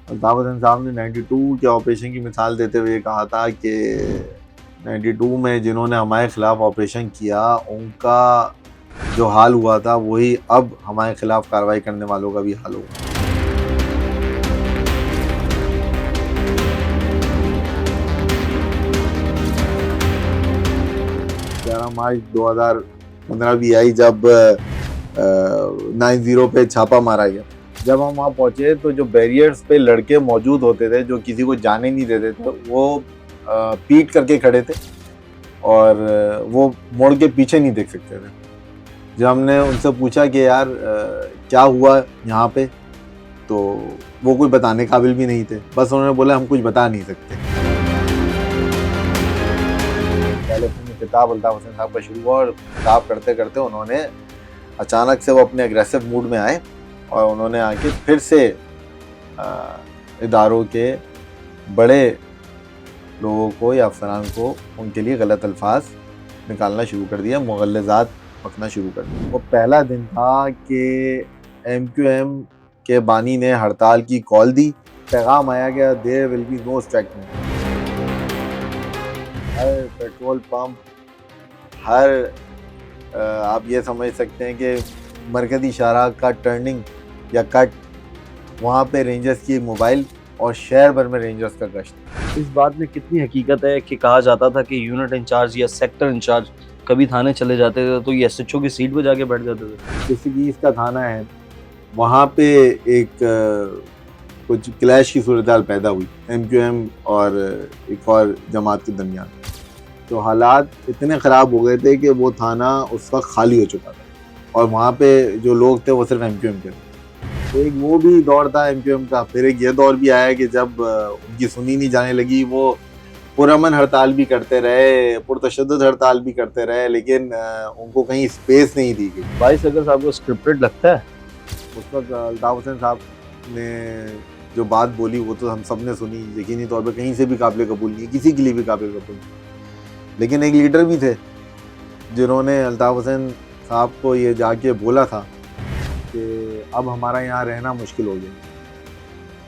अल्ताफ हसन साहब ने 92 के ऑपरेशन की मिसाल देते हुए कहा था कि 92 में जिन्होंने हमारे खिलाफ ऑपरेशन किया उनका जो हाल हुआ था वही अब हमारे खिलाफ कार्रवाई करने वालों का भी हाल होगा। 11 मार्च 2015 भी आई जब 90 पे छापा मारा गया। जब हम वहाँ पहुंचे तो जो बैरियर्स पे लड़के मौजूद होते थे जो किसी को जाने नहीं देते थे वो पीट करके खड़े थे और वो मोड़ के पीछे नहीं देख सकते थे। जब हमने उनसे पूछा कि यार क्या हुआ यहाँ पे, तो वो कुछ बताने काबिल भी नहीं थे। बस उन्होंने बोला हम कुछ बता नहीं सकते। पहले फिल्म किताब अल्ताफ हसन साहब का शुरू हुआ और किताब करते करते उन्होंने अचानक से वो अपने अग्रेसिव मूड में आए और उन्होंने आके फिर से इदारों के बड़े लोगों को या अफसरान को उनके लिए गलत अल्फाज निकालना शुरू कर दिया, मुगल्लज़ात पकना शुरू कर दिया। वो पहला दिन था कि MQM के बानी ने हड़ताल की कॉल दी। पैगाम आया गया there will be no strike. हर पेट्रोल पंप, हर आप ये समझ सकते हैं कि मरकज़ी शाहराह का टर्निंग या कट, वहाँ पे रेंजर्स की मोबाइल और शहर भर में रेंजर्स का गश्त। इस बात में कितनी हकीकत है कि कहा जाता था कि यूनिट इंचार्ज या सेक्टर इंचार्ज कभी थाने चले जाते थे तो ये SHO की सीट पे जाके बैठ जाते थे। किसी की इसका थाना है, वहाँ पे एक कुछ क्लैश की सूरत पैदा हुई MQM और एक और जमात के दरमियान। तो हालात इतने ख़राब हो गए थे कि वो थाना उस वक्त खाली हो चुका था और वहाँ पे जो लोग थे वो सिर्फ MQM के थे। तो एक वो भी दौर था MQM का। फिर एक ये दौर भी आया कि जब उनकी सुनी नहीं जाने लगी, वो पुरअमन हड़ताल भी करते रहे, पुरतशद्दुद हड़ताल भी करते रहे, लेकिन उनको कहीं स्पेस नहीं दी गई। भाई सगर साहब को स्क्रिप्टेड लगता है? उस वक्त अल्ताफ हुसैन साहब ने जो बात बोली वो तो हम सब ने सुनी, यकीनी तौर पे कहीं से भी काबिल कबूल नहीं, किसी के लिए भी काबिल कबूल नहीं। लेकिन एक लीडर भी थे जिन्होंने अल्ताफ हुसैन साहब को ये जाके बोला था कि अब हमारा यहाँ रहना मुश्किल हो गया।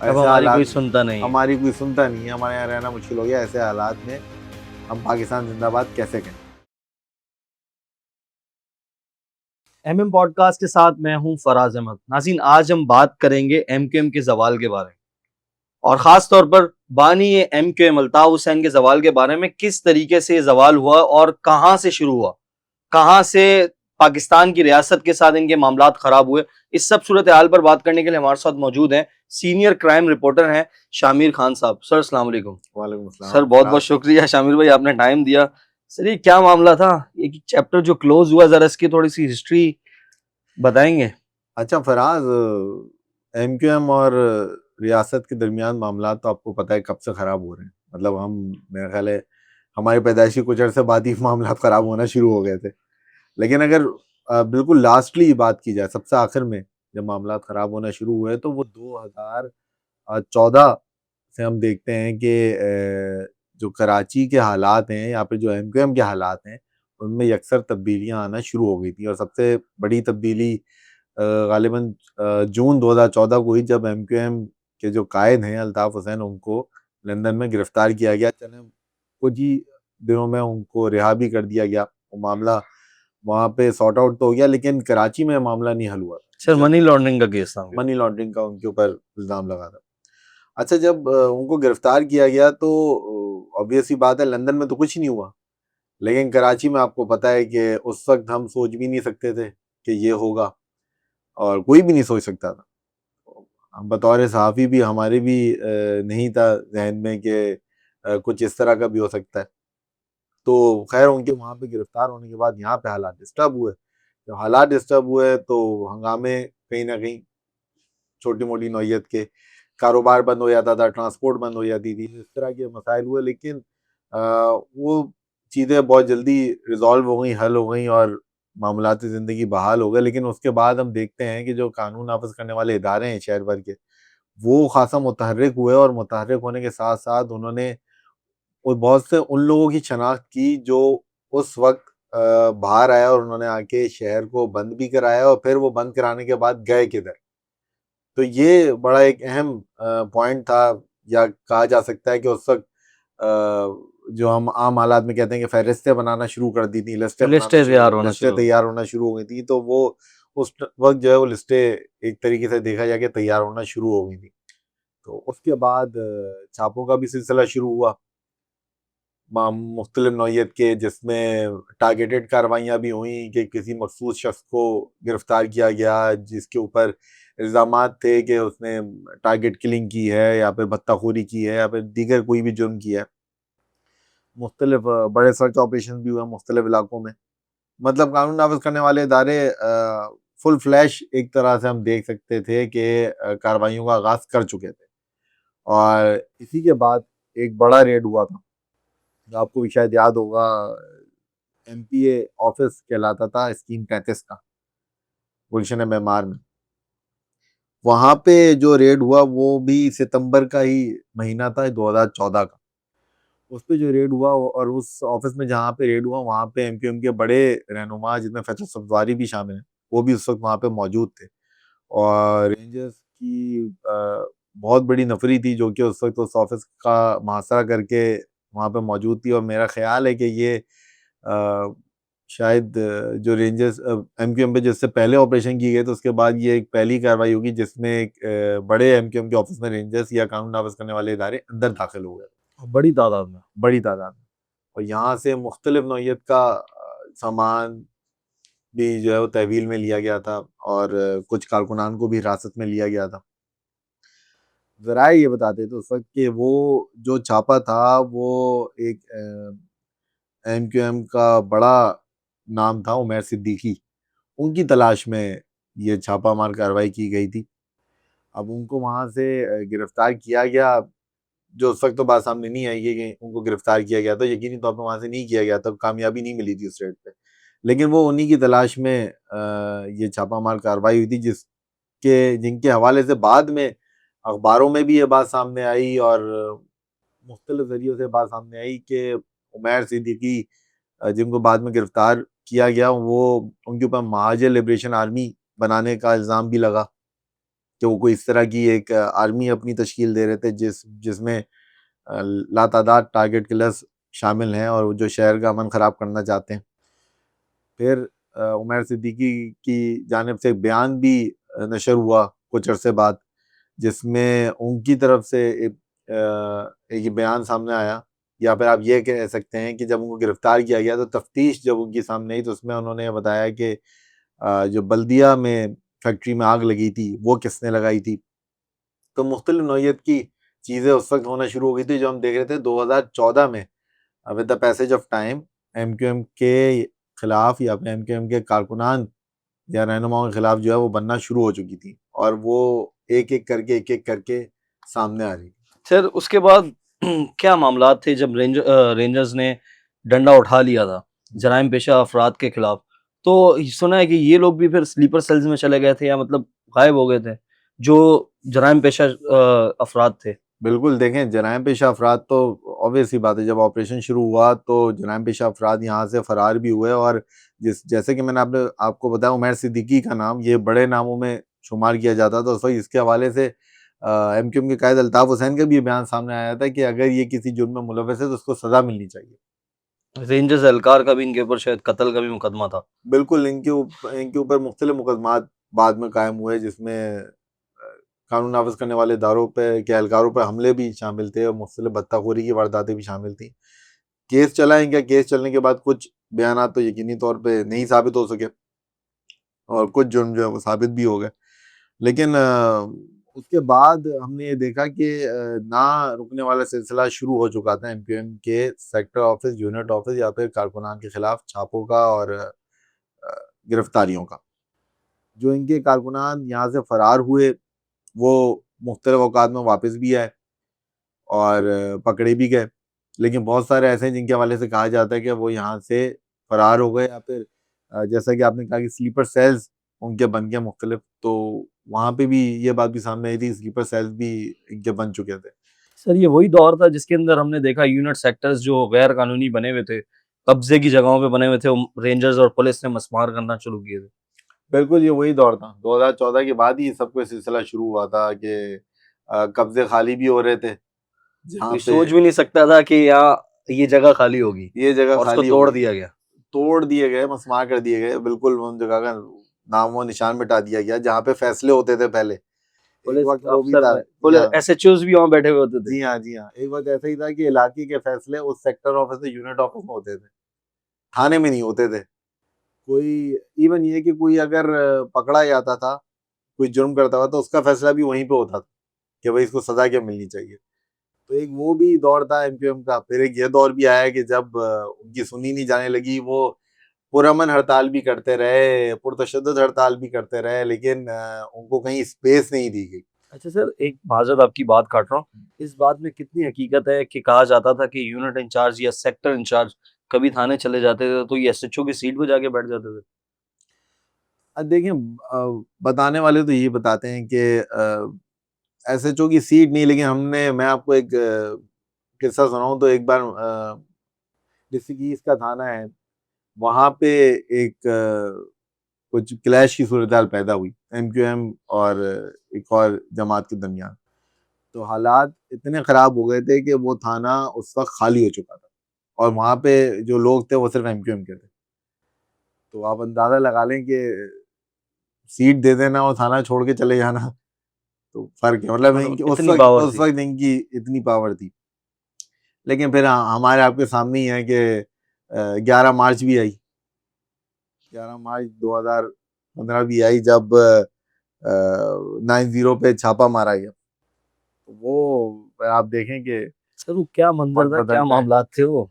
अब ऐसे हमारी कोई हालात, सुनता नहीं है। हमारी कोई सुनता नहीं है, हमारे यहाँ रहना मुश्किल हो गया। ऐसे हालात में हम पाकिस्तान जिंदाबाद कैसे कहें। MM पॉडकास्ट के साथ मैं हूं फराज अहमद। नाज़रीन, आज हम बात करेंगे MQM के जवाल के बारे में और खास तौर पर बानी MQM अल्ताफ हुसैन के जवाल के बारे में, किस तरीके से ये जवाल हुआ और कहां से शुरू हुआ, कहां से पाकिस्तान की रियासत के साथ इनके मामलात खराब हुए। इस सब सूरत हाल पर बात करने के लिए हमारे साथ मौजूद हैं सीनियर क्राइम रिपोर्टर हैं शामिर खान साहब। सर अस्सलाम वालेकुम। वालेकुम सर अस्सलाम। बहुत बहुत शुक्रिया शामिर भाई, आपने टाइम दिया। सर ये क्या मामला था, एक चैप्टर जो क्लोज हुआ, जरा इसकी थोड़ी सी हिस्ट्री बताएंगे? अच्छा फराज, MQM और रियासत के दरमियान मामला तो आपको पता है कब से ख़राब हो रहे हैं। मतलब हम, मेरा ख्याल है हमारी पैदाइशी कुछ अरसे बाद ही मामला ख़राब होना शुरू हो गए थे। लेकिन अगर बिल्कुल लास्टली बात की जाए, सबसे आखिर में जब मामला ख़राब होना शुरू हुए तो वो 2014 से हम देखते हैं कि जो कराची के हालात हैं या फिर जो MQM के हालात हैं उनमें यकसर तब्दीलियाँ आना शुरू हो गई थी। और सबसे बड़ी तब्दीली गालिबन जून 2014 को ही, जब MQM के जो कायद हैं अल्ताफ हुसैन, उनको लंदन में गिरफ्तार किया गया। चले कुछ ही दिनों में उनको रिहा भी कर दिया गया। वो मामला वहाँ पे सॉर्ट आउट तो हो गया, लेकिन कराची में मामला नहीं हल हुआ। सर जब मनी लॉन्ड्रिंग का केस था। मनी लॉन्ड्रिंग का उनके ऊपर इल्ज़ाम लगा था। अच्छा, जब उनको गिरफ्तार किया गया तो ऑब्वियस सी बात है लंदन में तो कुछ नहीं हुआ, लेकिन कराची में आपको पता है कि उस वक्त हम सोच भी नहीं सकते थे कि ये होगा, और कोई भी नहीं सोच सकता था। हम बतौर सहाफ़ी भी, हमारे भी नहीं था जहन में कि कुछ इस तरह का भी हो सकता है। तो खैर उनके वहाँ पे गिरफ्तार होने के बाद यहाँ पे हालात डिस्टर्ब हुए। जब हालात डिस्टर्ब हुए तो हंगामे कहीं ना कहीं छोटी मोटी नौयत के, कारोबार बंद हो जाता था, ट्रांसपोर्ट बंद हो जाती थी, इस तरह के मसाइल हुए। लेकिन वो चीज़ें बहुत जल्दी रिजॉल्व हो गई, हल हो गई और मामलात ज़िंदगी बहाल हो गए। लेकिन उसके बाद हम देखते हैं कि जो कानून नाफिज करने वाले इदारे हैं शहर भर के, वो खासा मुतहर्रिक हुए और मुतहर्रिक होने के साथ साथ उन्होंने वो बहुत से उन लोगों की शनाख्त की जो उस वक्त बाहर आया और उन्होंने आके शहर को बंद भी कराया और फिर वो बंद कराने के बाद गए किधर। तो ये बड़ा एक अहम पॉइंट था, या कहा जा सकता है कि उस वक्त जो हम आम हालात में कहते हैं कि फहरिस्तें बनाना शुरू कर दी थी, लिस्टें लिस्टें तैयार होना लिस्टें शुरू हो गई। तैयार होना शुरू हो गई थी। तो वो उस वक्त जो है वो लिस्टें एक तरीके से देखा जाए कि तैयार होना शुरू हो गई थी। तो उसके बाद छापों का भी सिलसिला शुरू हुआ मुख्तलिफ नौइयत के, जिसमें टारगेटेड कार्रवाइयाँ भी हुई कि किसी मखसूस शख्स को गिरफ्तार किया गया जिसके ऊपर इल्ज़ामात थे कि उसने टारगेट किलिंग की है या फिर भत्ताखोरी की है या फिर दीगर कोई भी जुर्म किया है। मुख्तलिफ बड़े सर्च ऑपरेशन भी हुए मुख्तलिफ इलाकों में। मतलब कानून नाफिज करने वाले इदारे फुल फ्लैश एक तरह से हम देख सकते थे कि कार्रवाइयों का आगाज़ कर चुके थे। और इसी के बाद एक बड़ा रेड हुआ था, आपको भी शायद याद होगा, एमपीए ऑफिस कहलाता था स्कीम 33 का, गुलशन मेमार में। वहां पे जो रेड हुआ वो भी सितंबर का ही महीना था, 2014 का। उस पे जो रेड हुआ और उस ऑफिस में जहाँ पे रेड हुआ वहां पे एमक्यूएम के बड़े रहनुमा जिसमें फैसल सब्जारी भी शामिल हैं, वो भी उस वक्त वहां पे मौजूद थे। और रेंजर्स की बहुत बड़ी नफरी थी जो कि उस वक्त उस ऑफिस का मुहासरा करके वहां पे मौजूद थी। और मेरा ख्याल है कि ये शायद जो रेंजर्स एमक्यूएम पे जिससे पहले ऑपरेशन की गई तो उसके बाद ये एक पहली कार्रवाई होगी जिसमें एक बड़े एमक्यूएम के ऑफिस में रेंजर्स या कानून नाफिज करने वाले इदारे अंदर दाखिल हो गए, बड़ी तादाद में। बड़ी तादाद में। और यहाँ से मुख्तलिफ नौइयत का सामान भी जो है वो तहवील में लिया गया था और कुछ कारकुनान को भी हिरासत में लिया गया था। ज़राए ये बताते थे उस वक्त कि वो जो छापा था वो एक एमक्यूएम का बड़ा नाम था उमैर सिद्दीकी, उनकी तलाश में ये छापामार कार्रवाई की गई थी। अब उनको वहाँ से गिरफ्तार किया गया, जो उस वक्त तो बात सामने नहीं आई कि उनको गिरफ्तार किया गया, तो यकीनी तौर पर वहाँ से नहीं किया गया, तो कामयाबी नहीं मिली थी उस रेड पे। लेकिन वो उन्हीं की तलाश में ये छापामार कार्रवाई हुई थी जिसके जिनके हवाले से बाद में अखबारों में भी ये बात सामने आई और मुख्तलिफ ज़रियों से बात सामने आई कि उमैर सिद्दीकी जिनको बाद में गिरफ्तार किया गया, वो उनके ऊपर महाजर लिबरेशन आर्मी बनाने का इल्ज़ाम भी लगा कि वो कोई इस तरह की एक आर्मी अपनी तश्कील दे रहे थे जिसमें लातादाद टारगेट किलर्स शामिल हैं और वो जो शहर का अमन ख़राब करना चाहते हैं। फिर उमैर सिद्दीकी की जानिब से एक बयान भी नशर हुआ कुछ अरसे बाद, जिसमें उनकी तरफ से एक बयान सामने आया, या फिर आप ये कह सकते हैं कि जब उनको गिरफ्तार किया गया तो तफ्तीश जब उनकी सामने आई तो उसमें उन्होंने बताया कि जो बल्दिया में फैक्ट्री में आग लगी थी वो किसने लगाई थी। तो मुख्तलिफ नौइयत की चीज़ें उस वक्त होना शुरू हो गई थी जो हम देख रहे थे 2014 में with the passage of time MQM के खिलाफ या फिर एमक्यूएम के कारकुनान या रहनुमाओं के खिलाफ जो है वो बनना शुरू हो चुकी थी और वो एक एक करके सामने आ रही। सर उसके बाद क्या मामलात थे जब रेंजर्स ने डंडा उठा लिया था जराइम पेशा अफराद के खिलाफ, तो सुना है कि ये लोग भी फिर स्लीपर सेल्स में चले गए थे या मतलब गायब हो गए थे जो जराइम पेशा अफराद थे। बिल्कुल, देखें जराइम पेशा अफराद तो ऑब्वियस सी बात है, जब ऑपरेशन शुरू हुआ तो जराइम पेशा अफराद यहाँ से फरार भी हुए और जैसे कि मैंने आपको बताया उमैर सिद्दीकी का नाम ये बड़े नामों में शुमार किया जाता था। तो इसके हवाले से एमक्यूएम के कायद अल्ताफ हुसैन का भी बयान सामने आया था कि अगर ये किसी जुर्म में मुलव्वस है तो उसको सजा मिलनी चाहिए। रेंजर्स एहलकार का भी इनके ऊपर शायद कत्ल का भी मुकदमा था। बिल्कुल, इनके ऊपर मुख्तलिफ मुकदमात बाद में कायम हुए जिसमें कानून नाफिज करने वाले इदारों पे के एहलकारों पर हमले भी शामिल थे और मुख्तलिफ बत्ताखोरी की वारदातें भी शामिल थी। केस चला इनका, केस चलने के बाद कुछ बयानात तो यकीनी तौर पे नहीं साबित हो सके और कुछ जुर्म जो है वो साबित भी हो गए। लेकिन उसके बाद हमने ये देखा कि ना रुकने वाला सिलसिला शुरू हो चुका था एमक्यूएम के सेक्टर ऑफिस, यूनिट ऑफिस या फिर कारकुनान के खिलाफ छापों का और गिरफ्तारियों का। जो इनके कारकुनान यहाँ से फरार हुए वो मुख्तलिफ औकात में वापस भी आए और पकड़े भी गए। लेकिन बहुत सारे ऐसे हैं जिनके हवाले से कहा जाता है कि वो यहाँ से फरार हो गए या फिर जैसा कि आपने कहा कि स्लीपर सेल्स उनके बन गए मुख्तलिफ, तो वहाँ पे भी ये बात भी सामने आई थी, स्लीपर सेल्स भी इनके बन चुके थे। सर ये वही दौर था जिसके अंदर हमने देखा यूनिट सेक्टर्स जो गैर कानूनी बने हुए थे, कब्जे की जगहों पे बने हुए थे, रेंजर्स और पुलिस ने मसमार करना शुरू किए थे। बिल्कुल ये वही दौर था। 2014 के बाद ही सब कुछ सिलसिला शुरू हुआ था कि कब्जे खाली भी हो रहे थे, जहाँ कोई पे सोच भी नहीं सकता था कि यहाँ ये जगह खाली होगी ये जगह और उसको खाली तोड़ होगी। दिया गया। तोड़ दिए गए, मसमार कर दिए गए, बिल्कुल उन जगह का नामो निशान मिटा दिया गया जहाँ पे फैसले होते थे पहले। एक पुलिस वक्त वो भी अफसर था। में जी पुलिस हाँ, एसएचओज भी वहां बैठे हुए होते थे। जी हाँ, जी हाँ। एक वक्त ऐसा ही था कि इलाके के फैसले उस सेक्टर ऑफिस से यूनिट ऑफिस में होते थे, थाने में नहीं होते थे। कोई इवन ये कि कोई अगर पकड़ा जाता था, कोई जुर्म करता हुआ, तो उसका फैसला भी वहीं पे होता था कि भाई इसको सजा क्या मिलनी चाहिए। तो एक वो भी दौर था एमक्यूएम का। फिर एक ये दौर भी आया कि जब उनकी सुनी नहीं जाने लगी, वो पुरअमन हड़ताल भी करते रहे, पुरतशद्दुद हड़ताल भी करते रहे, लेकिन उनको कहीं स्पेस नहीं दी गई। अच्छा सर, एक माजरत आपकी बात काट रहा हूँ, इस बात में कितनी हकीकत है कि कहा जाता था कि यूनिट इंचार्ज या सेक्टर इंचार्ज कभी थाने चले जाते थे तो ये एसएचओ की सीट पे जाके बैठ जाते थे? देखिए, बताने वाले तो यही बताते हैं कि एसएचओ की सीट नहीं, लेकिन मैं आपको एक किस्सा सुनाऊं तो एक बार ऋषिकेश का थाना है, वहां पे एक कुछ क्लैश की सूरत पैदा हुई एमक्यूएम और एक और जमात के दरमियान। तो हालात इतने खराब हो गए थे कि वो थाना उस वक्त खाली हो चुका था, और वहां पे जो लोग थे वो सिर्फ एमक्यूएम के थे। तो आप अंदाजा लगा लें कि सीट दे देना और थाना छोड़ के चले जाना, तो फर्क है। मतलब मतलब इनकी इतनी पावर उस थी। वक्त इनकी इतनी पावर थी। लेकिन फिर हमारे आपके सामने ही है कि 11 मार्च भी आई, 11 मार्च 2015 भी आई, जब 9-0 पे छापा मारा गया। तो वो आप देखें कि सर वो क्या मंजर वक्त था, क्या बदलता है। मामलात थे वो?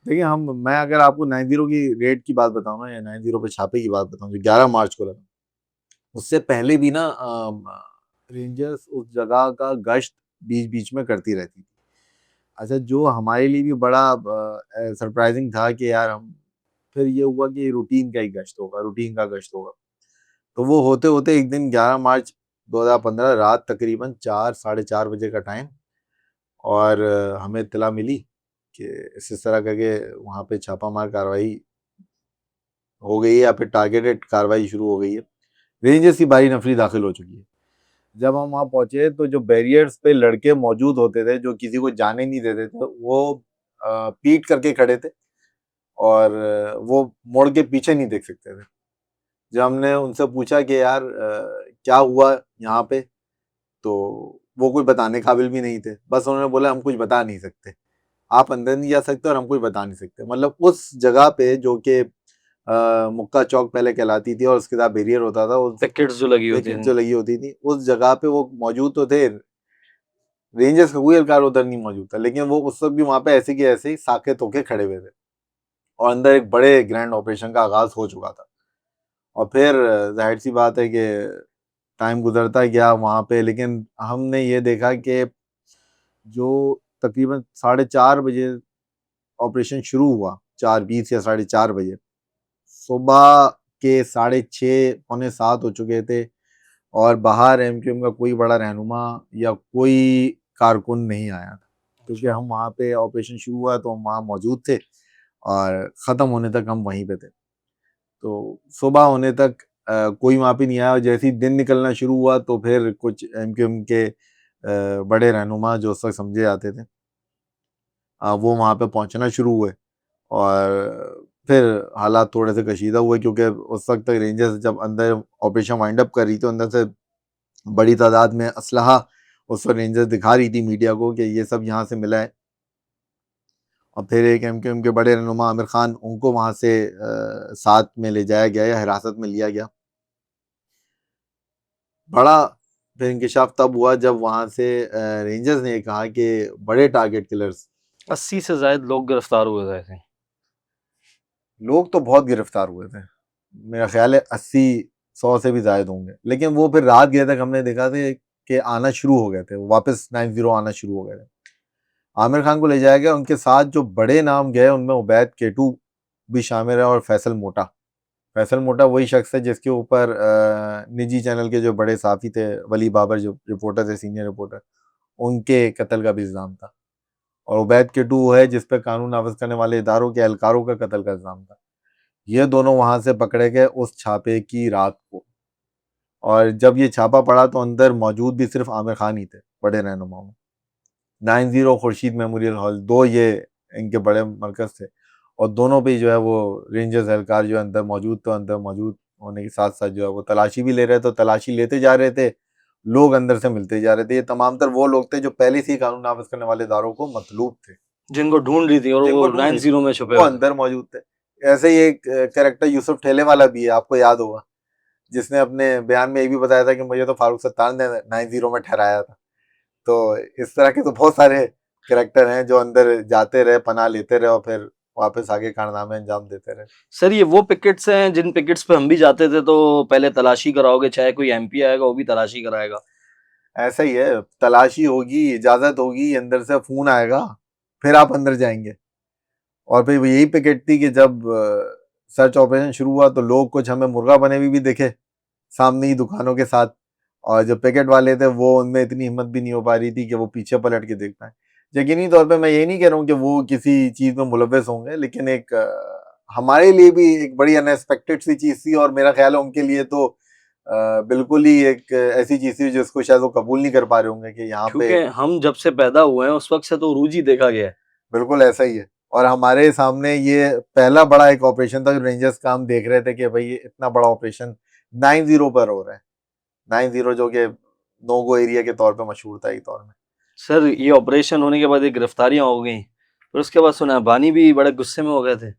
देखिए, मैं अगर आपको 9-0 की रेड की बात बताऊं ना, या 9-0 पे छापे की बात बताऊं जो 11 मार्च को लगा, उससे पहले भी ना रेंजर्स उस जगह का गश्त बीच बीच में करती रहती थी। अच्छा, जो हमारे लिए भी बड़ा सरप्राइजिंग था कि यार हम, फिर ये हुआ कि रूटीन का ही गश्त होगा, रूटीन का गश्त होगा। तो वो होते होते एक दिन 11 मार्च 2015 रात तकरीबन 4 साढ़े 4 बजे का टाइम, और हमें इत्तला मिली कि इस तरह करके वहाँ पे छापामार कार्रवाई हो गई है, या फिर टारगेटेड कार्रवाई शुरू हो गई है। रेंजर्स की बारी नफरी दाखिल हो चुकी है। जब हम वहाँ पहुंचे तो जो बैरियर्स पे लड़के मौजूद होते थे जो किसी को जाने नहीं देते थे, वो पीट करके खड़े थे, और वो मुड़ के पीछे नहीं देख सकते थे। जब हमने उनसे पूछा कि यार क्या हुआ यहाँ पे, तो वो कोई बताने काबिल भी नहीं थे। बस उन्होंने बोला हम कुछ बता नहीं सकते, आप अंदर नहीं जा सकते और हम कुछ बता नहीं सकते। मतलब उस जगह पे जो कि मुक्का चौक पहले कहलाती थी और उसके साथ बैरियर होता था, उस पिकेट्स जो लगी होती विकेट थी। जो लगी होती थी, उस जगह पे वो मौजूद तो थे। रेंजर्स का कोई एहलकार उधर नहीं मौजूद था, लेकिन वो उस वक्त भी वहां पे ऐसे की ऐसे ही साकेत होके खड़े हुए थे, और अंदर एक बड़े ग्रैंड ऑपरेशन का आगाज हो चुका था। और फिर जाहिर सी बात है कि टाइम गुजरता गया वहां पे, लेकिन हमने ये देखा कि जो तकरीबन 4:30 बजे ऑपरेशन शुरू हुआ, 4:20 या 4:30 बजे, सुबह के 6:30 पौने 7 हो चुके थे, और बाहर एमक्यूएम का कोई बड़ा रहनुमा या कोई कारकुन नहीं आया था, क्योंकि हम वहाँ पे ऑपरेशन शुरू हुआ तो हम वहाँ मौजूद थे, और ख़त्म होने तक हम वहीं पे थे। तो सुबह होने तक कोई वहाँ पे नहीं आया, और जैसे ही दिन निकलना शुरू हुआ तो फिर कुछ एमक्यूएम के बड़े रहनुमा जो उस वक्त समझे जाते थे, वो वहाँ पे पहुँचना शुरू हुए। और फिर हालात थोड़े से कशीदा हुए, क्योंकि उस वक्त तक रेंजर्स जब अंदर ऑपरेशन वाइंड अप कर रही थी, अंदर से बड़ी तादाद में असलहा उस वक्त रेंजर्स दिखा रही थी मीडिया को कि ये सब यहाँ से मिला है। और फिर एक एमक्यूएम के बड़े रहनुमा आमिर खान, उनको वहाँ से साथ में ले जाया गया या हिरासत में लिया गया। बड़ा फिर इंकशाफ तब हुआ जब वहाँ से रेंजर्स ने कहा कि बड़े टारगेट किलर्स, 80 से ज्यादा लोग गिरफ्तार हुए थे ऐसे। लोग तो बहुत गिरफ्तार हुए थे, मेरा ख्याल है 80-100 से भी ज्यादा होंगे। लेकिन वो फिर रात गए तक हमने देखा थे कि आना शुरू हो गए थे, वापस 9-0 आना शुरू हो गए थे। आमिर खान को ले जाया गया, उनके साथ जो बड़े नाम गए उनमें उबैद केटू भी शामिल है, और फैसल मोटा। फैसल मोटा वही शख्स है जिसके ऊपर निजी चैनल के जो बड़े साफी थे, वली बाबर जो रिपोर्टर थे, सीनियर रिपोर्टर, उनके कत्ल का भी इल्ज़ाम था। और उबैद केटू वो है जिस पर कानून नाफिज करने वाले इदारों के एहलकारों का कत्ल का इल्ज़ाम था। ये दोनों वहां से पकड़े गए उस छापे की रात को। और जब ये छापा पड़ा तो अंदर मौजूद भी सिर्फ आमिर खान ही थे बड़े रहनुमाओं में। 90 खुर्शीद मेमोरियल हॉल, दो ये इनके बड़े मरकज थे, और दोनों पे जो है वो रेंजर्स एहलकार जो अंदर मौजूद, तो अंदर मौजूद होने के साथ साथ जो है वो तलाशी भी ले रहे थे, तो तलाशी लेते जा रहे थे, लोग अंदर से मिलते जा रहे थे। ये तमाम तर वो लोग थे जो पहले से ही कानून नाफिज करने वाले इदारों को मतलूब थे, जिनको ढूंढ रही थी, और जिनको वो ढूंढ रही 90 में थी, छुपे वो हुए थे। अंदर मौजूद थे। ऐसे ही एक कैरेक्टर यूसुफ ठेले वाला भी है, आपको याद होगा, जिसने अपने बयान में ये भी बताया था कि मुझे तो फारूक सत्तार ने 90 में ठहराया था। तो इस तरह के तो बहुत सारे कैरेक्टर हैं जो अंदर जाते रहे, पनाह लेते रहे, और फिर वापस आगे कारनामे अंजाम देते रहे। सर ये वो पिकेट्स हैं जिन पिकेट्स पे हम भी जाते थे, तो पहले तलाशी कराओगे, चाहे कोई एमपी आएगा वो भी तलाशी कराएगा। ऐसा ही है, तलाशी होगी, इजाजत होगी, अंदर से फोन आएगा, फिर आप अंदर जाएंगे। और फिर यही पिकेट थी कि जब सर्च ऑपरेशन शुरू हुआ तो लोग कुछ हमें मुर्गा बने भी दिखे सामने ही दुकानों के साथ, और जो पैकेट वाले थे वो, उनमें इतनी हिम्मत भी नहीं हो पा रही थी कि वो पीछे पलट के देख पाए। यकीनी तौर पे मैं ये नहीं कह रहा हूँ कि वो किसी चीज में मुलव्वस होंगे, लेकिन एक हमारे लिए भी एक बड़ी अनएक्सपेक्टेड सी चीज थी, और मेरा ख्याल है उनके लिए तो बिल्कुल ही एक ऐसी चीज थी जिसको शायद वो कबूल नहीं कर पा रहे होंगे कि यहाँ पे। क्योंकि हम जब से पैदा हुए हैं उस वक्त से तो उरूज ही देखा गया है। बिल्कुल ऐसा ही है, और हमारे सामने ये पहला बड़ा एक ऑपरेशन था जो रेंजर्स का हम देख रहे थे कि भाई ये इतना बड़ा ऑपरेशन 90 पर हो रहा है। 90 जो कि नो गो एरिया के तौर पे मशहूर था एक दौर में। सर ये ऑपरेशन होने के बाद ये गिरफ्तारियां हो गई, फिर उसके बाद सुना है बानी भी बड़े गुस्से में हो गए थे।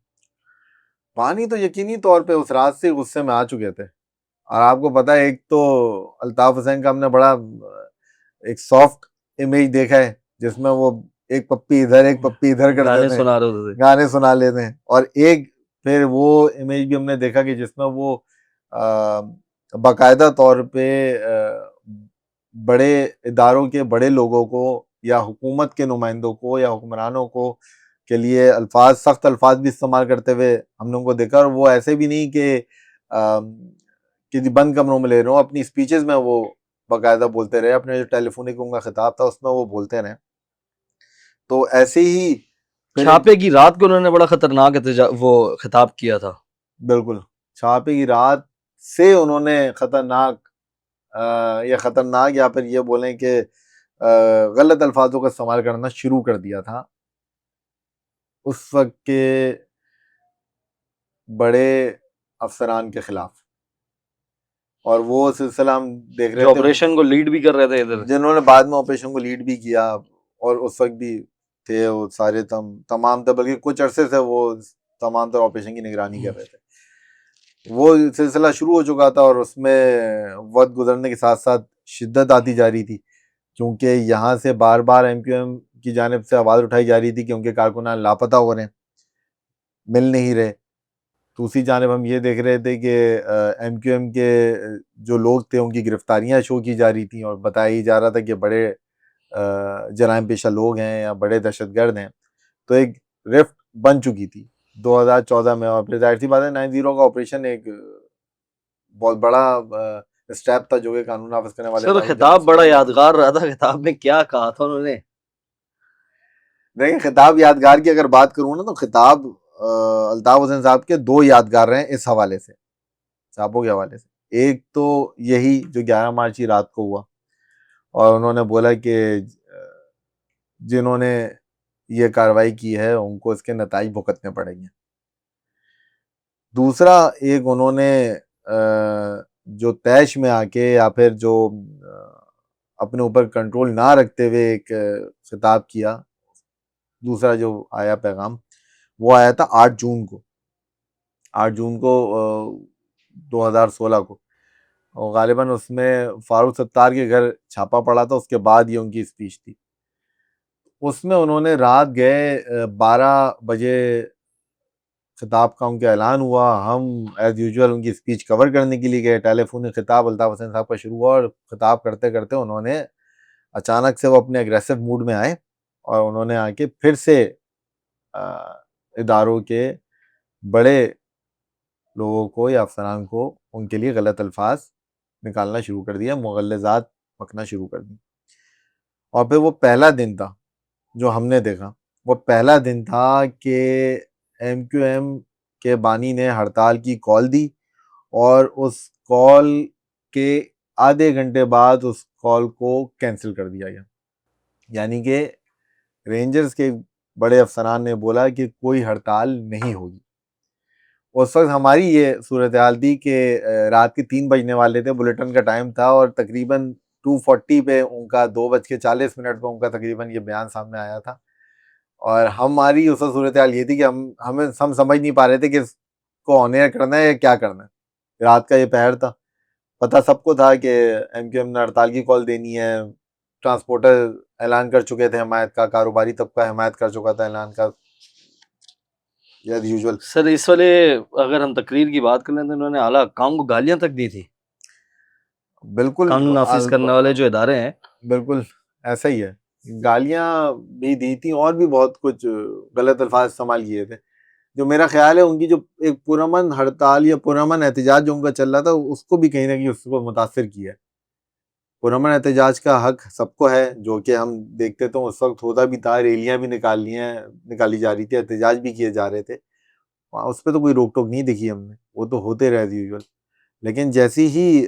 पानी तो यकीनी तौर पे उस रात से गुस्से में आ चुके थे। और आपको पता है, एक तो अल्ताफ हुसैन का हमने बड़ा एक सॉफ्ट इमेज देखा है, जिसमें वो एक पप्पी इधर एक पप्पी इधर करते गाने थे, सुना रहे होते थे। गाने सुना लेते हैं। और एक फिर वो इमेज भी हमने देखा कि जिसमें वो बाकायदा तौर पे बड़े इदारों के बड़े लोगों को या हुकूमत के नुमाइंदों को या हुक्मरानों को के लिए अल्फाज, सख्त अल्फाज भी इस्तेमाल करते हुए हमने उनको देखा। और वो ऐसे भी नहीं कि बंद कमरों में ले रहे हो, अपनी स्पीचेस में वो बाकायदा बोलते रहे, अपने जो टेलीफोनिक उनका खिताब था उसमें वो बोलते रहे। तो ऐसे ही फिर एक, छापे की रात को उन्होंने बड़ा खतरनाक वो खिताब किया था। बिल्कुल छापे की रात से उन्होंने खतरनाक या खतरनाक या फिर ये बोलें कि गलत अल्फाजों का इस्तेमाल करना शुरू कर दिया था उस वक्त के बड़े अफसरान के खिलाफ। और वो सिलसिला हम देख रहे जो थे, ऑपरेशन को लीड भी कर रहे थे इधर। जिन्होंने बाद में ऑपरेशन को लीड भी किया, और उस वक्त भी थे वो सारे तमाम तर, बल्कि कुछ अरसे से वो तमाम तर ऑपरेशन की निगरानी कर रहे थे। वो सिलसिला शुरू हो चुका था, और उसमें वक्त गुजरने के साथ साथ शिद्दत आती जा रही थी, क्योंकि यहाँ से बार बार एमक्यूएम की जानिब से आवाज़ उठाई जा रही थी कि उनके कारकुनान लापता हो रहे हैं, मिल नहीं रहे। दूसरी जानिब हम ये देख रहे थे कि एमक्यूएम के जो लोग थे उनकी गिरफ्तारियां शो की जा रही थी, और बताया ही जा रहा था कि बड़े जराइम पेशा लोग हैं या बड़े दहशतगर्द हैं। तो एक रिफ्ट बन चुकी थी 2014 में। और फिर जाहिर सी बात है 90 का ऑपरेशन एक बहुत बड़ा स्टेप था जो कि कानून नाफिज करने वाले सर इदारों की जानब खिताब से बड़ा लिया गया। यादगार रहा था, खिताब में क्या कहा था उन्होंने। देखिए, खिताब यादगार की अगर बात करूँ ना, तो खिताब अल्ताफ हुसैन साहब के दो यादगार रहे इस हवाले से, छापों के हवाले से। एक तो यही जो 11 मार्च की रात को हुआ, और उन्होंने बोला कि जिन्होंने ये कार्रवाई की है उनको इसके नताइज भुगतने पड़ेंगे। दूसरा, एक उन्होंने जो तैश में आके या फिर जो अपने ऊपर कंट्रोल ना रखते हुए एक खिताब किया, दूसरा जो आया पैगाम, वो आया था 8 जून को, 8 जून को 2016 को। और गालिबन उसमें फारूक सत्तार के घर छापा पड़ा था, उसके बाद ये उनकी स्पीच थी। उसमें उन्होंने रात गए 12 बजे खिताब का उनका ऐलान हुआ, हम एज यूजुअल उनकी स्पीच कवर करने के लिए गए। टेलीफोनिक खिताब अल्ताफ हुसैन साहब का शुरू हुआ, और खिताब करते करते उन्होंने अचानक से वो अपने एग्रेसिव मूड में आए, और उन्होंने आके फिर से इदारों के बड़े लोगों को या अफसरान को उनके लिए गलत अल्फाज निकालना शुरू कर दिया, मुगल्लज़ात बकना शुरू कर दी। और फिर वो पहला दिन था जो हमने देखा, वो पहला दिन था कि एमक्यूएम कि बानी ने हड़ताल की कॉल दी और उस कॉल के आधे घंटे बाद उस कॉल को कैंसिल कर दिया गया। यानी कि रेंजर्स के बड़े अफसरान ने बोला कि कोई हड़ताल नहीं होगी। उस वक्त हमारी ये सूरत हाल थी कि रात के 3 बजने वाले थे, बुलेटिन का टाइम था और तकरीबन 2:40 पे उनका 2:40 पे उनका तकरीबन ये बयान सामने आया था। और हमारी उस वक्त सूरत हाल ये थी कि हम समझ नहीं पा रहे थे कि इसको ऑन एयर करना है या क्या करना है। रात का ये पहर था, पता सबको था कि एमक्यूएम ने हड़ताल की कॉल देनी है। ट्रांसपोर्टर ऐलान कर चुके थे हमायत का, कारोबारी तबका हमायत कर चुका था ऐलान का, एज यूजुअल। सर इस वाले अगर हम तकरीर की बात करें तो इन्होंने आला हुक्काम को गालियां तक दी थी, बिल्कुल कानून नाफिज करने वाले जो इदारे हैं। बिल्कुल ऐसा ही है। गालियां भी दी थी और भी बहुत कुछ गलत अल्फाज इस्तेमाल किए थे, जो मेरा ख्याल है उनकी जो एक पुरअमन हड़ताल या पुरअमन एहतजाज जो उनका चल रहा था उसको भी कहीं ना कहीं उसको मुतासिर किया है। पुरअमन एहतजाज का हक सबको है, जो कि हम देखते तो उस वक्त होता भी था, रैलियां भी निकाली जा रही थी, एहतजाज भी किए जा रहे थे, वहाँ उस पर तो कोई रोक टोक नहीं दिखी हमने, वो तो होते रहे यूजुअल। लेकिन जैसी ही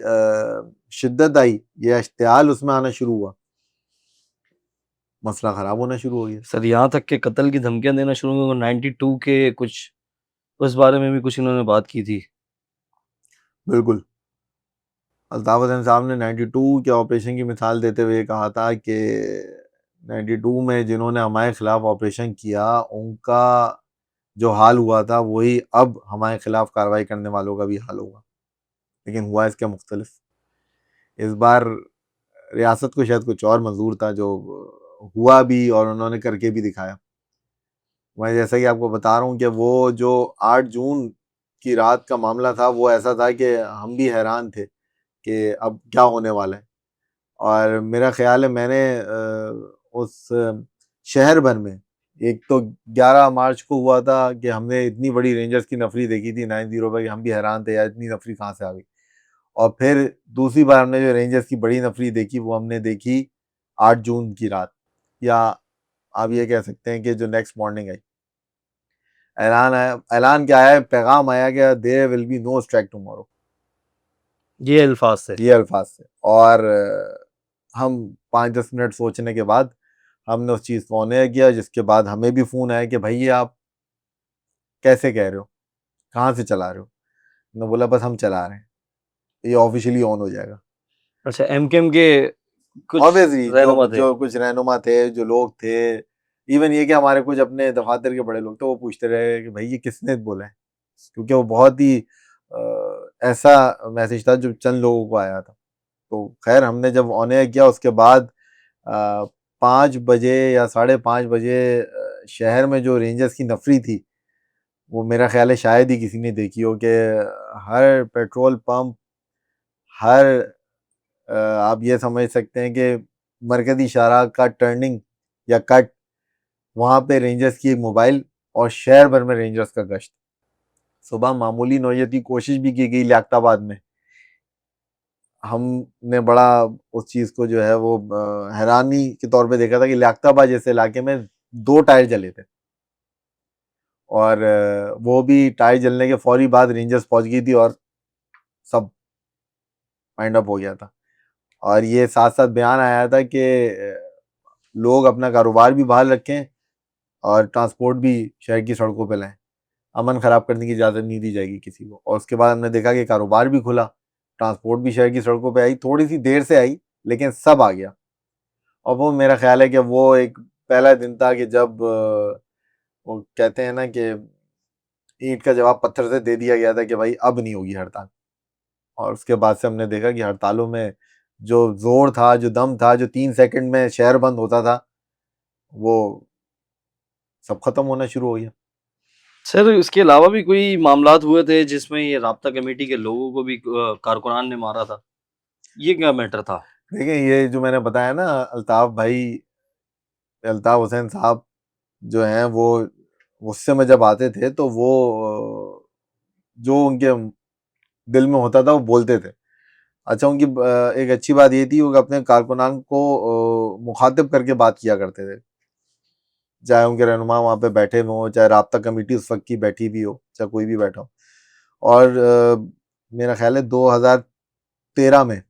शिद्दत आई या इश्तियाल उसमें आना शुरू हुआ, मसला खराब होना शुरू हो गया। सर यहाँ तक के कत्ल की धमकियां देना शुरू हो गए। 92 के कुछ उस बारे में भी कुछ इन्होंने बात की थी। बिल्कुल, अल्ताफ हसन साहब ने 92 के ऑपरेशन की मिसाल देते हुए कहा था कि 92 में जिन्होंने हमारे खिलाफ ऑपरेशन किया उनका जो हाल हुआ था वही अब हमारे खिलाफ कार्रवाई करने वालों का भी हाल होगा। लेकिन हुआ इसके मुख्तलिफ। इस बार रियासत को शायद कुछ और मंजूर था, जो हुआ भी और उन्होंने करके भी दिखाया। मैं जैसा कि आपको बता रहा हूँ कि वो जो 8 जून की रात का मामला था वो ऐसा था कि हम भी हैरान थे कि अब क्या होने वाला है। और मेरा ख्याल है मैंने उस शहर भर में, एक तो 11 मार्च को हुआ था कि हमने इतनी बड़ी रेंजर्स की नफरी देखी थी 90 पर, हम भी हैरान थे यार इतनी नफरी कहाँ से आ गई। और फिर दूसरी बार हमने जो रेंजर्स की बड़ी नफरी देखी वो हमने देखी 8 जून की रात, या आप ये कह सकते हैं कि जो नेक्स्ट मॉर्निंग आई। ऐलान क्या आया, पैगाम आया कि there will be no strike tomorrow, ये अल्फाज थे। ये अल्फाज से। और हम 5-10 मिनट सोचने के बाद हमने उस चीज़ को ऑन एयर किया, जिसके बाद हमें भी फ़ोन आया कि भाई ये आप कैसे कह रहे हो, कहाँ से चला रहे हो। मैं बोला बस हम चला रहे हैं, ये ऑफिशियली ऑन हो जाएगा। अच्छा एमकेएम के कुछ ऑब्वियसली रहनुमा थे। जो कुछ रहनुमा थे, जो लोग थे, इवन ये कि हमारे कुछ अपने दफातर के बड़े लोग थे, वो पूछते रहे कि भाई ये किसने बोला है, क्योंकि वो बहुत ही ऐसा मैसेज था जो चंद लोगों को आया था। तो खैर हमने जब ऑन एयर किया उसके बाद 5 बजे या 5:30 बजे शहर में जो रेंजर्स की नफरी थी वो मेरा ख्याल है शायद ही किसी ने देखी हो, कि हर पेट्रोल पंप, हर आप ये समझ सकते हैं कि मरकजी शाहराह का टर्निंग या कट, वहाँ पे रेंजर्स की एक मोबाइल और शहर भर में रेंजर्स का गश्त। सुबह मामूली नौयती कोशिश भी की गई लियाकताबाद में, हमने बड़ा उस चीज़ को जो है वो हैरानी के तौर पे देखा था कि लियाकताबाद जैसे इलाके में 2 टायर जले थे, और वो भी टायर जलने के फौरी बाद रेंजर्स पहुंच गई थी और सब माइंड अप हो गया था। और ये साथ साथ बयान आया था कि लोग अपना कारोबार भी बाहर रखें और ट्रांसपोर्ट भी शहर की सड़कों पे लाएं, अमन ख़राब करने की इजाज़त नहीं दी जाएगी किसी को। और उसके बाद हमने देखा कि कारोबार भी खुला, ट्रांसपोर्ट भी शहर की सड़कों पे आई, थोड़ी सी देर से आई लेकिन सब आ गया। और वो मेरा ख्याल है कि वो एक पहला दिन था कि जब वो कहते हैं ना कि ईंट का जवाब पत्थर से दे दिया गया था कि भाई अब नहीं होगी हड़ताल। और उसके बाद से हमने देखा कि हड़तालों में जो जोर था, जो दम था, जो 3 सेकंड में शहर बंद होता था, वो सब खत्म होना शुरू हो गया। सर इसके अलावा भी कोई मामलात हुए थे जिसमें ये राब्ता कमेटी के लोगों को भी कारकुनान ने मारा था, ये क्या मैटर था? देखिए ये जो मैंने बताया ना, अल्ताफ भाई, अल्ताफ हुसैन साहब जो हैं वो गुस्से में जब आते थे तो वो जो उनके दिल में होता था वो बोलते थे। अच्छा उनकी एक अच्छी बात ये थी वो अपने कारकुनान को मुखातिब करके बात किया करते थे। चाहे उनके रहनुमा वहाँ पे बैठे हुए हों, चाहे राब्ता कमेटी उस वक्त की बैठी भी हो, चाहे कोई भी बैठा हो। और मेरा ख्याल है 2013 में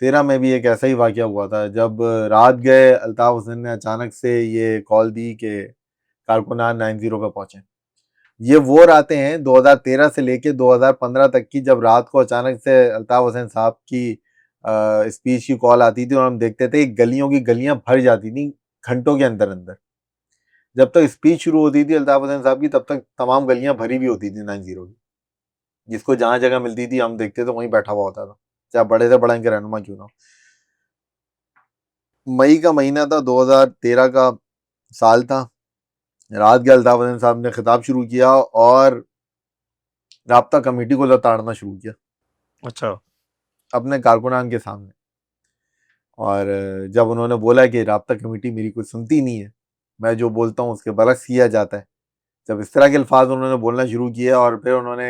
13 में भी एक ऐसा ही वाकया हुआ था, जब रात गए अल्ताफ हुसैन ने अचानक से ये कॉल दी कि कारकुनान 90 पे पहुंचे। ये वो रातें हैं 2013 से लेके 2015 तक की, जब रात को अचानक से अल्ताफ हुसैन साहब की स्पीच की कॉल आती थी और हम देखते थे गलियों की गलियां भर जाती थी घंटों के अंदर अंदर। जब तक स्पीच शुरू होती थी अल्ताफ हुसैन साहब की, तब तक तमाम गलियां भरी भी होती थी 90 की। जिसको जहां जगह मिलती थी हम देखते थे वहीं बैठा हुआ होता था, चाहे बड़े से बड़ा इनके रहनुमा क्यों ना हो। मई का महीना था, 2013 का साल था। रात के अल्ताफ हुसैन साहब ने खिताब शुरू किया और राब्ता कमेटी को लताड़ना शुरू किया अच्छा। अपने कारकुनान के सामने। और जब उन्होंने बोला कि राब्ता कमेटी मेरी कोई सुनती नहीं है, मैं जो बोलता हूँ उसके बरक्स किया जाता है, जब इस तरह के अल्फाज उन्होंने बोलना शुरू किया और फिर उन्होंने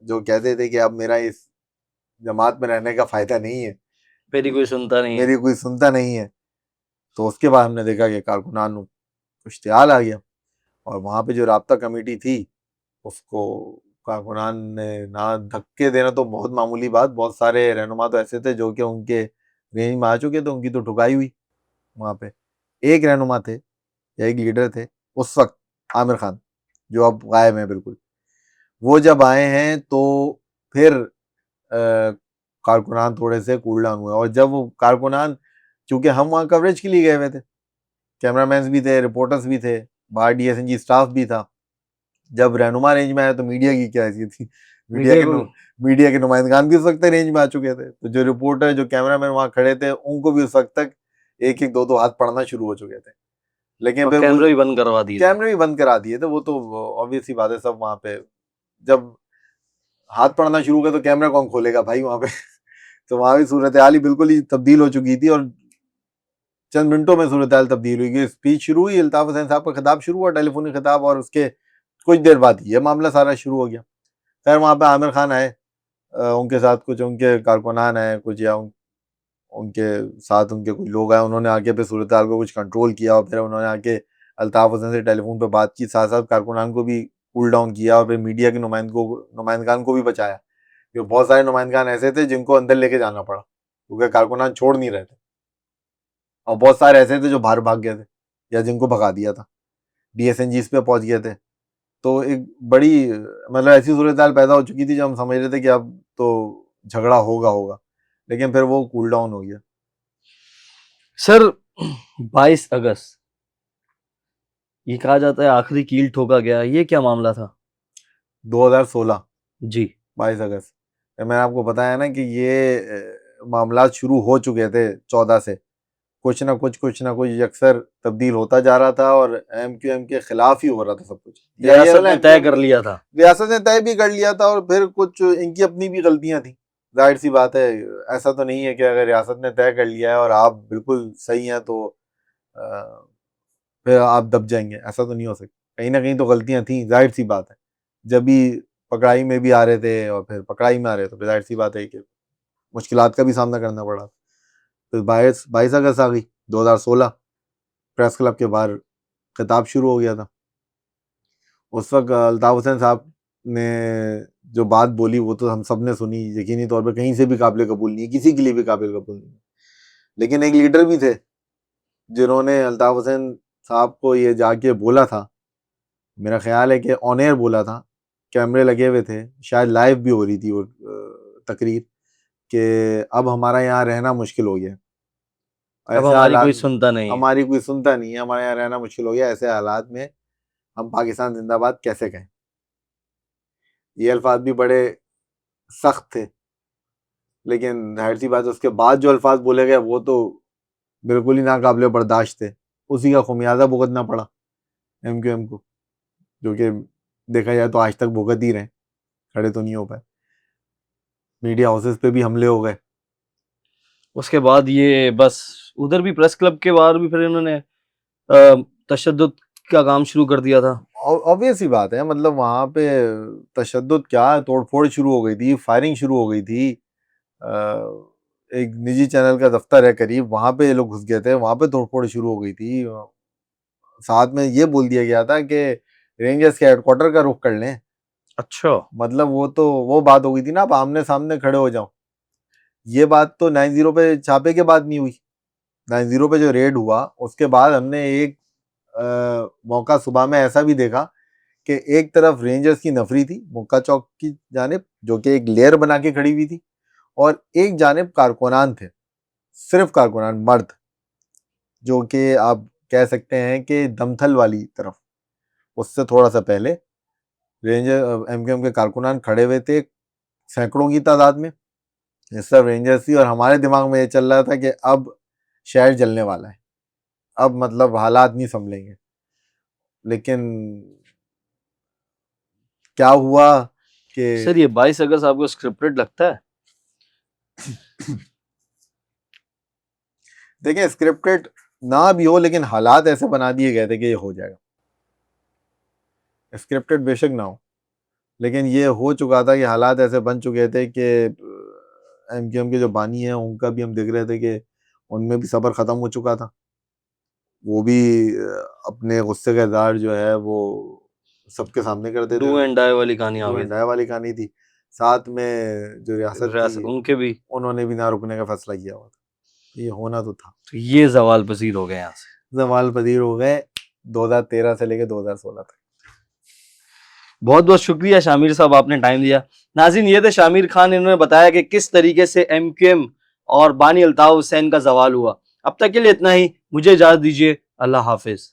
जो कहते थे कि अब मेरा इस जमात में रहने का फायदा नहीं है, मेरी कोई सुनता नहीं है। मेरी कोई सुनता नहीं है, तो उसके बाद हमने देखा कि कारकुनान को इश्तिहाल आ गया। और वहाँ पे जो राब्ता कमेटी थी उसको कारकुनान ने ना धक्के देना तो बहुत मामूली बात, बहुत सारे रहनुमा तो ऐसे थे जो कि उनके रेंज में आ चुके थे, उनकी तो ठुकाई हुई वहाँ पे। एक रहनुमा थे या एक लीडर थे उस वक्त, आमिर खान, जो अब गायब हैं बिल्कुल। वो जब आए हैं तो फिर कारकुनान थोड़े से कूल डाउन हुए। और जब वो कारकुनान, चूंकि हम वहाँ कवरेज के लिए गए हुए थे, कैमरामैन भी थे, रिपोर्टर्स भी थे, बाहर डीएसएनजी स्टाफ भी था। जब रहनुमा रेंज में आया तो मीडिया की क्या हैसियत थी, मीडिया मीडिया के को मीडिया के नुमाइंदगान भी उस वक्त रेंज में आ चुके थे। तो जो रिपोर्टर, जो कैमरामैन वहाँ खड़े थे, उनको भी उस वक्त तक एक एक दो दो हाथ पड़ना शुरू हो चुके थे। लेकिन और फिर वो कैमरे भी बंद करवा दिए थे। कैमरे भी बंद करा दिए थे। वो तो ऑब्वियस सी बात है, सब वहाँ पे जब हाथ पड़ना शुरू हुआ तो कैमरा कौन खोलेगा भाई वहाँ पे। तो वहाँ भी सूरत हाल ही बिल्कुल ही तब्दील हो चुकी थी और चंद मिनटों में सूरत हाल तब्दील हुई। स्पीच शुरू हुई, अल्ताफ हुसैन साहब का खिताब शुरू हुआ, टेलीफोनिक खिताब, और उसके कुछ देर बाद ये मामला सारा शुरू हो गया। खैर वहाँ पे आमिर खान आए, उनके साथ कुछ उनके कारकुनान आए, कुछ या उनके साथ उनके कुछ लोग आए, उन्होंने आके पे सूरत हाल को कुछ कंट्रोल किया और फिर उन्होंने आके अल्ताफ हुसैन से टेलीफोन पे बात की, साथ साथ कारकुनान को भी कूल डाउन किया और फिर मीडिया के नुमाइंदगान को भी बचाया। क्योंकि बहुत सारे नुमाइंदगान ऐसे थे जिनको अंदर लेके जाना पड़ा क्योंकि कारकुनान छोड़ नहीं रहे थे, और बहुत सारे ऐसे थे जो बाहर भाग गए थे या जिनको भगा दिया था, डीएसएनजी पे पहुंच गए थे। तो एक बड़ी मतलब ऐसी सूरत हाल पैदा हो चुकी थी जब हम समझ रहे थे कि अब तो झगड़ा होगा, लेकिन फिर वो कूल डाउन हो गया। सर 22 अगस्त ये कहा जाता है आखिरी कील ठोका गया, ये क्या मामला था? 2016 जी। 22 अगस्त, मैंने आपको बताया ना कि ये मामला शुरू हो चुके थे 14 से, कुछ ना कुछ अक्सर तब्दील होता जा रहा था और एमक्यूएम के खिलाफ ही हो रहा था सब कुछ। रियासत ने तय कर लिया था। रियासत ने तय भी कर लिया था और फिर कुछ इनकी अपनी भी गलतियां थी। जाहिर सी बात है, ऐसा तो नहीं है कि अगर रियासत ने तय कर लिया है और आप बिल्कुल सही हैं तो अ, फिर आप दब जाएंगे, ऐसा तो नहीं हो सकता। कहीं ना कहीं तो गलतियां थी, जाहिर सी बात है। जब भी पकड़ाई में भी आ रहे थे और फिर पकड़ाई में आ रहे थे तो जाहिर सी बात है कि मुश्किलात का भी सामना करना पड़ा। तो 22 अगस्त आ गई 2016, प्रेस क्लब के बाहर खिताब शुरू हो गया था। उस वक्त अल्ताफ हुसैन साहब ने जो बात बोली वो तो हम सब ने सुनी, यकीनी तौर पर कहीं से भी काबिल कबूल नहीं है, किसी के लिए भी काबिल कबूल नहीं है। लेकिन एक लीडर भी थे जिन्होंने अल्ताफ हुसैन साहब को ये जाके बोला था, मेरा ख्याल है कि ऑन एयर बोला था, कैमरे लगे हुए थे, शायद लाइव भी हो रही थी वो तकरीर, कि अब हमारा यहाँ रहना मुश्किल हो गया, अब ऐसे हमारी कोई हालात, सुनता नहीं है। हमारी कोई सुनता नहीं है, हमारे यहाँ रहना मुश्किल हो गया, ऐसे हालात में हम पाकिस्तान जिंदाबाद कैसे कहें। ये अल्फाज भी बड़े सख्त थे, लेकिन जाहिर सी बात है उसके बाद जो अल्फाज बोले गए वो तो बिल्कुल ही नाकाबिले बर्दाश्त थे। उसी का खुमियाजा भुगतना पड़ा एमक्यूएम को, जो कि देखा जाए तो आज तक भुगत ही रहे, खड़े तो नहीं हो पाए। मीडिया हाउसेस पे भी हमले हो गए। उसके बाद ये बस उधर भी प्रेस क्लब के बाहर भी फिर इन्होंने तशद्दुद का काम शुरू कर दिया था। ऑब्वियस सी बात है, मतलब वहां पे तशद्दुद क्या, तोड़फोड़ शुरू हो गई थी, फायरिंग शुरू हो गई थी। एक निजी चैनल का दफ्तर है करीब, वहां पे ये लोग घुस गए थे, वहां पे तोड़फोड़ शुरू हो गई थी। साथ में ये बोल दिया गया था कि रेंजर्स के हेडक्वार्टर का रुख कर लें। अच्छा, मतलब वो बात हो गई थी ना, आप आमने सामने खड़े हो जाओ। ये बात तो 90 पे छापे के बाद नहीं हुई। 90 पे जो रेड हुआ उसके बाद हमने एक मौका सुबह में ऐसा भी देखा कि एक तरफ रेंजर्स की नफरी थी मुक्का चौक की जानिब, जो कि एक लेयर बना के खड़ी हुई थी, और एक जानिब कारकुनान थे, सिर्फ कारकुनान मर्द, जो कि आप कह सकते हैं कि दमथल वाली तरफ, उससे थोड़ा सा पहले रेंजर एमकेएम के कारकुनान खड़े हुए थे सैकड़ों की तादाद में। ये सब रेंजर्स थी और हमारे दिमाग में ये चल रहा था कि अब शहर जलने वाला है, अब मतलब हालात नहीं संभलेंगे। लेकिन क्या हुआ कि सर ये 22 अगस्त आपको स्क्रिप्टेड लगता है? देखें, स्क्रिप्टेड ना भी हो लेकिन हालात ऐसे बना दिए गए थे कि ये हो जाएगा। स्क्रिप्टेड बेशक ना हो, लेकिन ये हो चुका था कि हालात ऐसे बन चुके थे कि एमकेएम के जो बानी हैं उनका भी हम देख रहे थे कि उनमें भी सब्र खत्म हो चुका था। वो भी अपने गुस्से का इजहार जो है वो सबके सामने कर देते डू थे। एंड डाई वाली कहानी आ डू गई एंड डाई वाली कहानी थी। साथ में जो रियासत थी उनके भी, उन्होंने भी ना रुकने का फैसला किया हुआ था। ये होना तो था। तो ये जवाल पजीर हो गए यहाँ से। जवाल पजीर हो गए 2013 से लेकर 2016 तक। बहुत बहुत शुक्रिया शामिर साहब, आपने टाइम दिया। नाज़रीन, ये थे शामिर खान, इन्होंने बताया कि किस तरीके से एमक्यूएम और बानी अल्ताफ हुसैन का जवाल हुआ। अब तक के लिए इतना ही, मुझे इजाजत दीजिए, अल्लाह हाफिज।